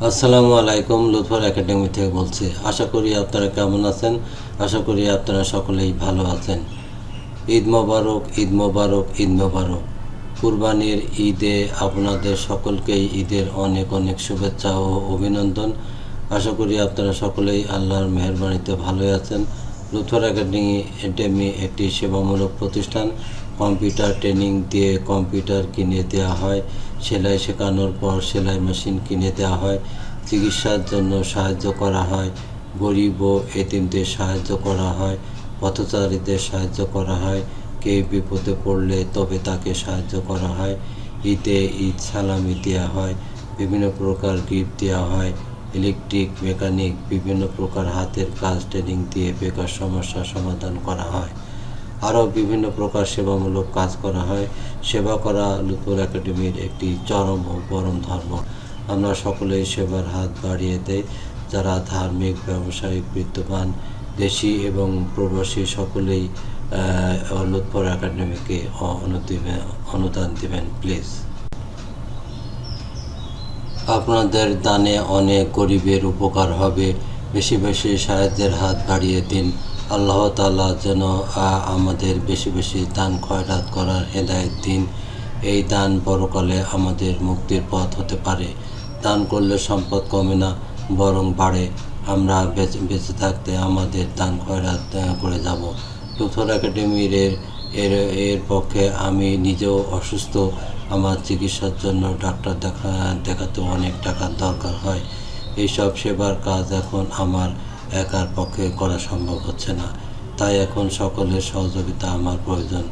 আসসালামু আলাইকুম, লুৎফর একাডেমি থেকে বলছি। আশা করি আপনারা কেমন আছেন। আশা করি আপনারা সকলেই ভালো আছেন। ঈদ মোবারক, ঈদ মোবারক, ঈদ মোবারক। কুরবানির ঈদে আপনাদের সকলকেই ঈদের অনেক অনেক শুভেচ্ছা ও অভিনন্দন। আশা করি আপনারা সকলেই আল্লাহর মেহেরবানিতে ভালোই আছেন। লুৎফর একাডেমি একটি সেবামূলক প্রতিষ্ঠান। কম্পিউটার ট্রেনিং দিয়ে কম্পিউটার কিনে দেওয়া হয়, সেলাই শেখানোর পর সেলাই মেশিন কিনে দেওয়া হয়, চিকিৎসার জন্য সাহায্য করা হয়, গরিব ও এতিমদের সাহায্য করা হয়, পথচারীদের সাহায্য করা হয়, কেউ বিপদে পড়লে তবে তাকে সাহায্য করা হয়, ঈদে ঈদ সালামি দেওয়া হয়, বিভিন্ন প্রকার গিফট দেওয়া হয়, ইলেকট্রিক, মেকানিক, বিভিন্ন প্রকার হাতের কাজ ট্রেনিং দিয়ে বেকার সমস্যার সমাধান করা হয়। আরও বিভিন্ন প্রকার সেবামূলক কাজ করা হয়। সেবা করা লুৎফর একাডেমির একটি চরম ও পরম ধর্ম। আমরা সকলেই সেবার হাত বাড়িয়ে দেই। যারা ধার্মিক, ব্যবসায়িক, বিত্তবান, দেশি এবং প্রবাসী সকলেই লুৎফর একাডেমিকে অনুদান দিবেন প্লিজ। আপনাদের দানে অনেক গরিবের উপকার হবে। বেশি বেশি সাহায্যের হাত বাড়িয়ে দিন। আল্লাহ তাআলা যেন আমাদের বেশি বেশি দান খয়রাত করার হেদায়েত দিন। এই দান পরকালে আমাদের মুক্তির পথ হতে পারে। দান করলে সম্পদ কমে না, বরং বাড়ে। আমরা বেঁচে থাকতে আমাদের দান খয়রাত করে যাব। লুৎফর একাডেমির এর পক্ষে আমি নিজেও অসুস্থ। আমার চিকিৎসার জন্য ডাক্তার দেখাতে অনেক টাকার দরকার হয়। এইসব সেবার কাজ এখন আমার একার পক্ষে করা সম্ভব হচ্ছে না। তাই এখন সকলের সহযোগিতা আমার প্রয়োজন।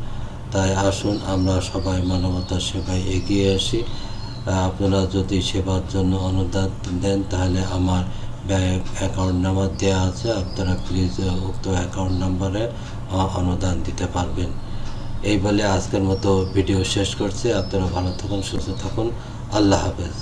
তাই আসুন আমরা সবাই মানবতার সেবায় এগিয়ে আসি। আপনারা যদি সেবার জন্য অনুদান দেন তাহলে আমার ব্যাংক অ্যাকাউন্ট নাম্বার দেওয়া আছে, আপনারা প্লিজ উক্ত অ্যাকাউন্ট নাম্বারে অনুদান দিতে পারবেন। এই বলে আজকের মতো ভিডিও শেষ করছি। আপনারা ভালো থাকুন, সুস্থ থাকুন। আল্লাহ হাফেজ।